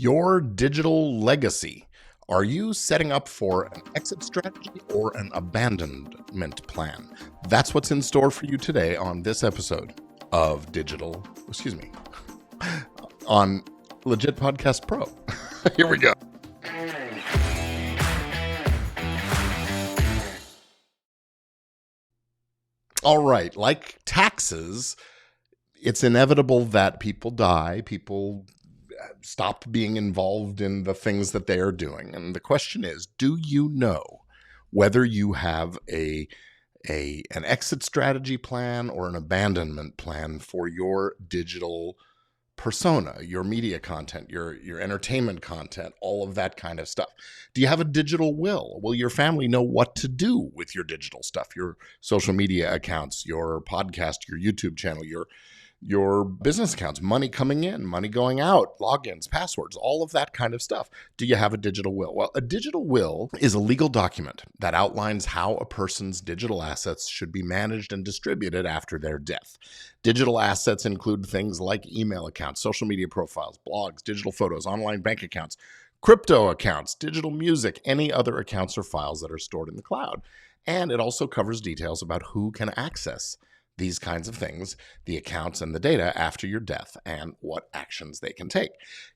Your digital legacy. Are you setting up for an exit strategy or an abandonment plan? That's what's in store for you today on this episode of on Legit Podcast Pro. Here we go. All right, like taxes, it's inevitable that people die, people stop being involved in the things that they are doing. And the question is, do you know whether you have an exit strategy plan or an abandonment plan for your digital persona, your media content, your entertainment content, all of that kind of stuff? Do you have a digital will? Will your family know what to do with your digital stuff, your social media accounts, your podcast, your YouTube channel, your business accounts, money coming in, money going out, logins, passwords, all of that kind of stuff? Do you have a digital will? Well, a digital will is a legal document that outlines how a person's digital assets should be managed and distributed after their death. Digital assets include things like email accounts, social media profiles, blogs, digital photos, online bank accounts, crypto accounts, digital music, any other accounts or files that are stored in the cloud. And it also covers details about who can access these kinds of things, the accounts and the data after your death, and what actions they can take.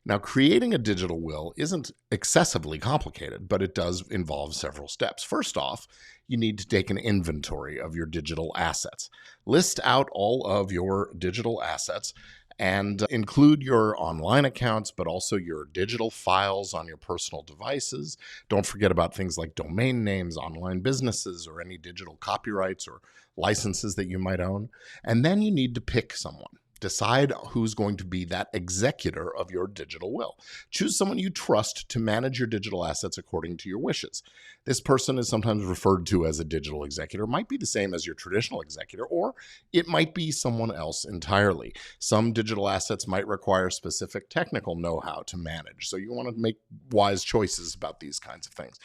Now, creating a digital will isn't excessively complicated, but it does involve several steps. First off, you need to take an inventory of your digital assets. List out all of your digital assets and include your online accounts, but also your digital files on your personal devices. Don't forget about things like domain names, online businesses, or any digital copyrights or licenses that you might own. And then you need to pick someone. Decide who's going to be that executor of your digital will. Choose someone you trust to manage your digital assets according to your wishes. This person is sometimes referred to as a digital executor. It might be the same as your traditional executor, or it might be someone else entirely. Some digital assets might require specific technical know-how to manage, so you want to make wise choices about these kinds of things.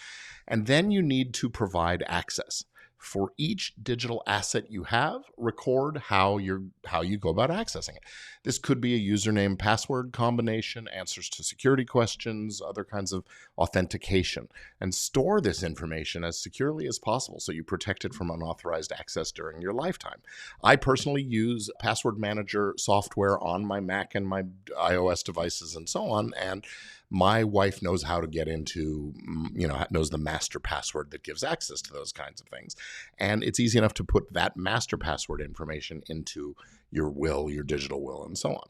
And then you need to provide access. For each digital asset you have, record how you go about accessing it. This could be a username password combination, answers to security questions, other kinds of authentication, and store this information as securely as possible so you protect it from unauthorized access during your lifetime. I personally use password manager software on my Mac and my iOS devices and so on, and my wife knows how to get into, knows the master password that gives access to those kinds of things. And it's easy enough to put that master password information into your will, your digital will, and so on.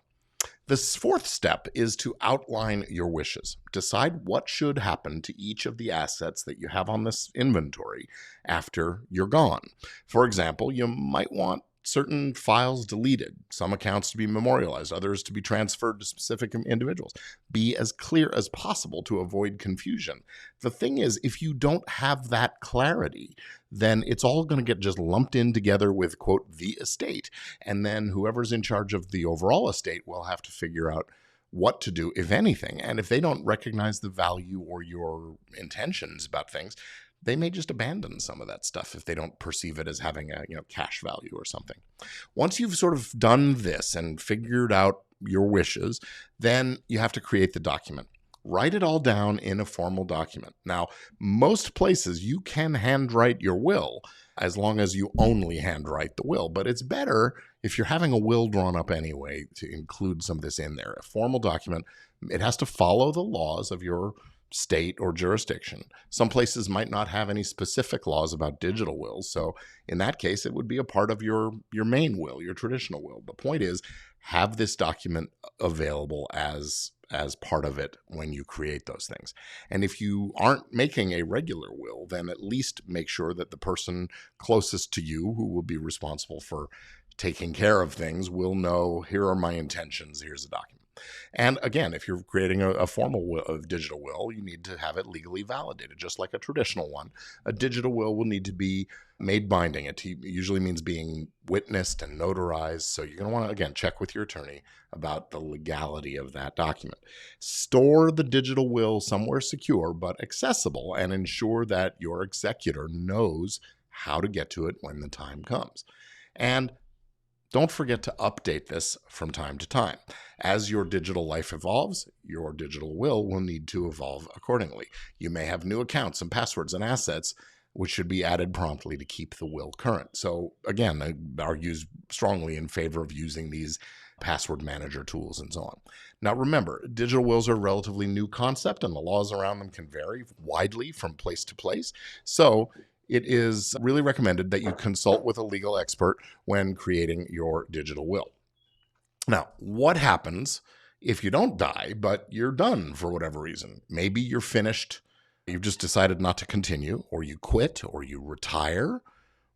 The fourth step is to outline your wishes. Decide what should happen to each of the assets that you have on this inventory after you're gone. For example, you might want certain files deleted, some accounts to be memorialized, others to be transferred to specific individuals. Be as clear as possible to avoid confusion. The thing is, if you don't have that clarity, then it's all going to get just lumped in together with, quote, the estate. And then whoever's in charge of the overall estate will have to figure out what to do, if anything. And if they don't recognize the value or your intentions about things, they may just abandon some of that stuff if they don't perceive it as having a cash value or something. Once you've sort of done this and figured out your wishes, then you have to create the document. Write it all down in a formal document. Now, most places you can handwrite your will as long as you only handwrite the will, but it's better if you're having a will drawn up anyway to include some of this in there. A formal document, it has to follow the laws of your state or jurisdiction. Some places might not have any specific laws about digital wills, so in that case, it would be a part of your main will, your traditional will. The point is, have this document available as part of it when you create those things. And if you aren't making a regular will, then at least make sure that the person closest to you, who will be responsible for taking care of things, will know, here are my intentions, here's a document. And again, if you're creating a formal will, a digital will, you need to have it legally validated, just like a traditional one. A digital will need to be made binding. It usually means being witnessed and notarized. So you're going to want to, again, check with your attorney about the legality of that document. Store the digital will somewhere secure but accessible, and ensure that your executor knows how to get to it when the time comes. And Don't forget to update this from time to time. As your digital life evolves, your digital will need to evolve accordingly. You may have new accounts and passwords and assets which should be added promptly to keep the will current. So again, I argue strongly in favor of using these password manager tools and so on. Now remember, digital wills are a relatively new concept and the laws around them can vary widely from place to place. So it is really recommended that you consult with a legal expert when creating your digital will. Now, what happens if you don't die, but you're done for whatever reason? Maybe you're finished, you've just decided not to continue, or you quit, or you retire,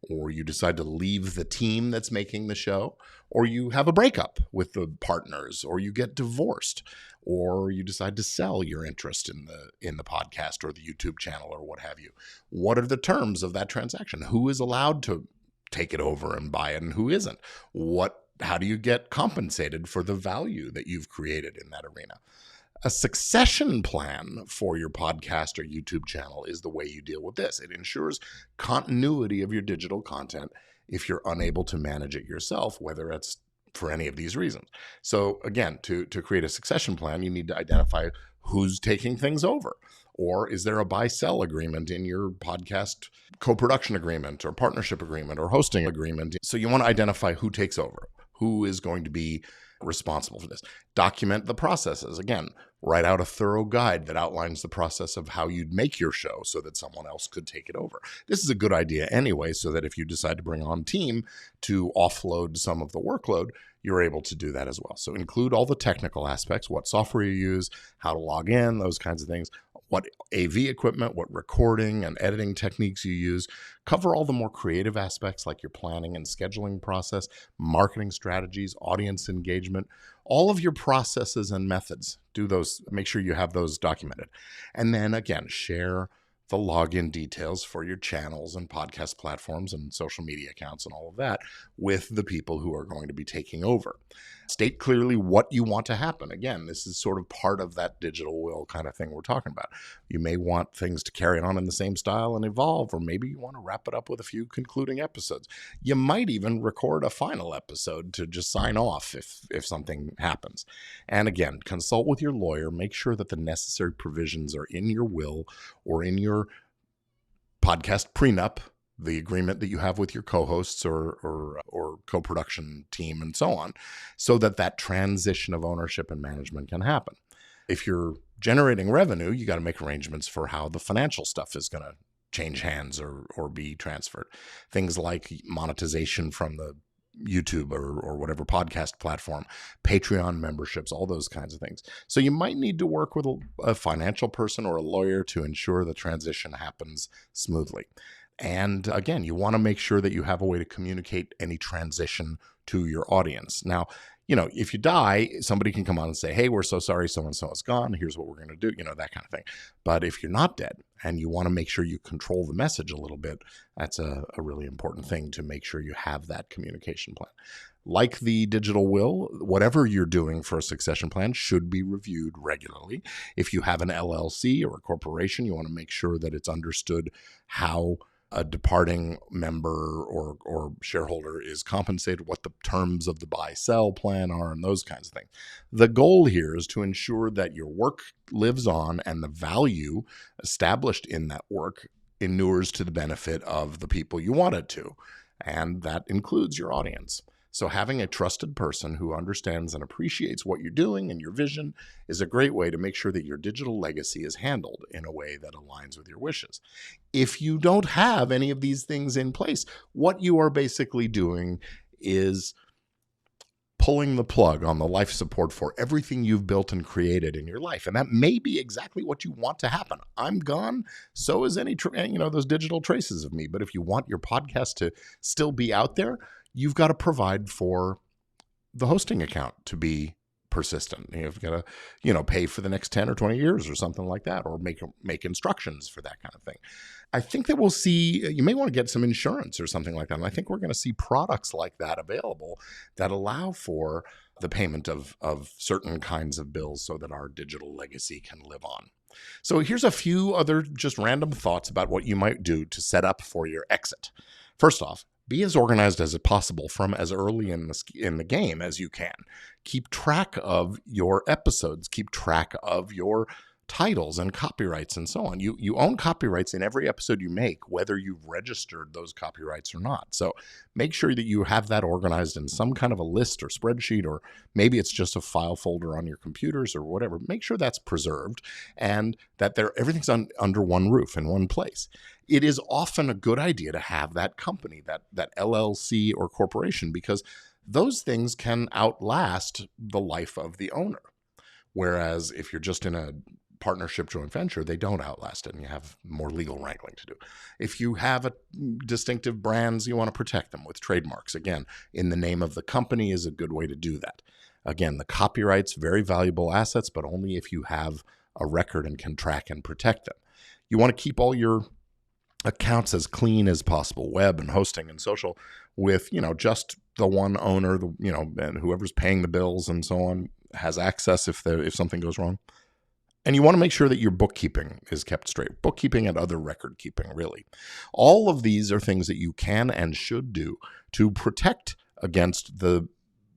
or you decide to leave the team that's making the show, or you have a breakup with the partners, or you get divorced, or you decide to sell your interest in the podcast or the YouTube channel or what have you. What are the terms of that transaction? Who is allowed to take it over and buy it and who isn't? How do you get compensated for the value that you've created in that arena? A succession plan for your podcast or YouTube channel is the way you deal with this. It ensures continuity of your digital content if you're unable to manage it yourself, whether it's for any of these reasons. So again, to create a succession plan, you need to identify who's taking things over. Or is there a buy-sell agreement in your podcast co-production agreement or partnership agreement or hosting agreement? So you want to identify who takes over, who is going to be responsible for this. Document the processes. Again, write out a thorough guide that outlines the process of how you'd make your show so that someone else could take it over. This is a good idea anyway, so that if you decide to bring on team to offload some of the workload, you're able to do that as well. So include all the technical aspects, what software you use, how to log in, those kinds of things, what AV equipment, what recording and editing techniques you use. Cover all the more creative aspects like your planning and scheduling process, marketing strategies, audience engagement, all of your processes and methods. Do those, make sure you have those documented. And then again, share the login details for your channels and podcast platforms and social media accounts and all of that with the people who are going to be taking over. State clearly what you want to happen. Again, this is sort of part of that digital will kind of thing we're talking about. You may want things to carry on in the same style and evolve, or maybe you want to wrap it up with a few concluding episodes. You might even record a final episode to just sign off if something happens. And again, consult with your lawyer. Make sure that the necessary provisions are in your will or in your podcast prenup, the agreement that you have with your co-hosts or co-production team and so on, so that that transition of ownership and management can happen. If you're generating revenue, you got to make arrangements for how the financial stuff is going to change hands or be transferred. Things like monetization from the YouTube or whatever podcast platform, Patreon memberships, all those kinds of things. So you might need to work with a financial person or a lawyer to ensure the transition happens smoothly. And again, you want to make sure that you have a way to communicate any transition to your audience. Now, if you die, somebody can come on and say, hey, we're so sorry so-and-so is gone. Here's what we're going to do, that kind of thing. But if you're not dead and you want to make sure you control the message a little bit, that's a really important thing to make sure you have that communication plan. Like the digital will, whatever you're doing for a succession plan should be reviewed regularly. If you have an LLC or a corporation, you want to make sure that it's understood how a departing member or shareholder is compensated, what the terms of the buy-sell plan are, and those kinds of things. The goal here is to ensure that your work lives on and the value established in that work inures to the benefit of the people you want it to, and that includes your audience. So having a trusted person who understands and appreciates what you're doing and your vision is a great way to make sure that your digital legacy is handled in a way that aligns with your wishes. If you don't have any of these things in place, what you are basically doing is pulling the plug on the life support for everything you've built and created in your life. And that may be exactly what you want to happen. I'm gone. So is those digital traces of me. But if you want your podcast to still be out there, you've got to provide for the hosting account to be persistent. You've got to, pay for the next 10 or 20 years or something like that, or make instructions for that kind of thing. I think that we'll see, you may want to get some insurance or something like that. And I think we're going to see products like that available that allow for the payment of certain kinds of bills so that our digital legacy can live on. So here's a few other just random thoughts about what you might do to set up for your exit. First off, Be as organized as possible from as early in the game as you can. Keep track of your episodes. Keep track of your titles and copyrights and so on. You own copyrights in every episode you make, whether you've registered those copyrights or not. So make sure that you have that organized in some kind of a list or spreadsheet, or maybe it's just a file folder on your computers or whatever. Make sure that's preserved and that everything's under one roof in one place. It is often a good idea to have that company, that LLC or corporation, because those things can outlast the life of the owner. Whereas if you're just in a partnership joint venture, they don't outlast it and you have more legal wrangling to do. If you have distinctive brands, you want to protect them with trademarks. Again, in the name of the company is a good way to do that. Again, the copyrights, very valuable assets, but only if you have a record and can track and protect them. You want to keep all your accounts as clean as possible, web and hosting and social, with, just the one owner, and whoever's paying the bills and so on has access if something goes wrong. And you want to make sure that your bookkeeping is kept straight. Bookkeeping and other record keeping, really. All of these are things that you can and should do to protect against the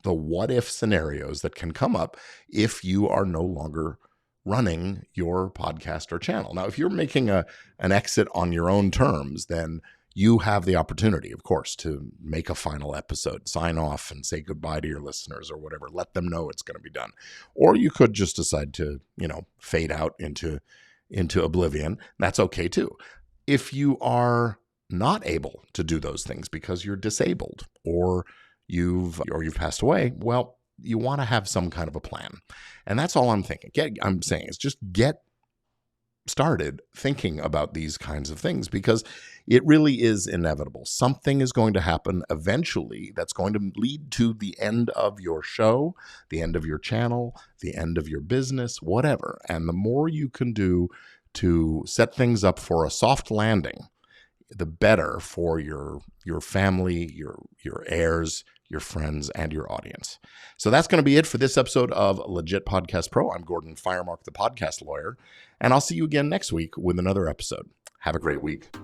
what-if scenarios that can come up if you are no longer running your podcast or channel. Now, if you're making an exit on your own terms, then you have the opportunity, of course, to make a final episode, sign off and say goodbye to your listeners or whatever. Let them know it's going to be done. Or you could just decide to, fade out into oblivion. That's okay too. If you are not able to do those things because you're disabled or you've passed away, well, you want to have some kind of a plan. And that's all I'm thinking. I'm saying is just get started thinking about these kinds of things, because it really is inevitable. Something is going to happen eventually that's going to lead to the end of your show, the end of your channel, the end of your business, whatever. And the more you can do to set things up for a soft landing, the better for your family, your heirs, your friends, and your audience. So that's going to be it for this episode of Legit Podcast Pro. I'm Gordon Firemark, the podcast lawyer, and I'll see you again next week with another episode. Have a great week.